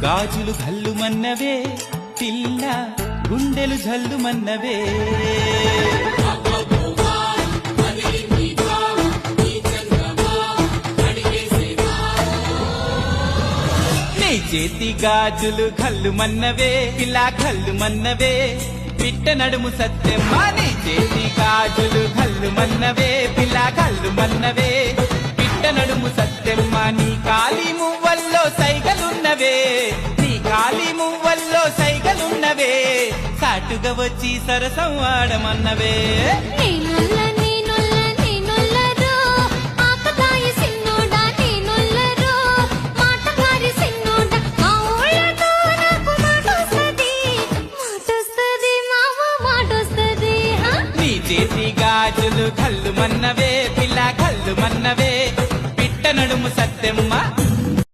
గాజులు ఘల్లుమన్నవే పిల్ల గుండెలు జల్లుమన్నవే నీ చేతి గాజులు ఘల్లుమన్నవే పిల్ల ఘల్లుమన్నవే పిట్ట నడుము సత్యమ్మ నీ చేతి గాజులు ఘల్లుమన్నవే పిల్ల ఘల్లుమన్నవే పిట్ట నడుము సత్యమ్మ నీ కాలి మువ్వల్లో సైగలున్నవే నీ కాలి మువ్వల్లో సైగలున్నవే సాటుగా వచ్చి సరసం ఆడమన్నవే నీ నల్లని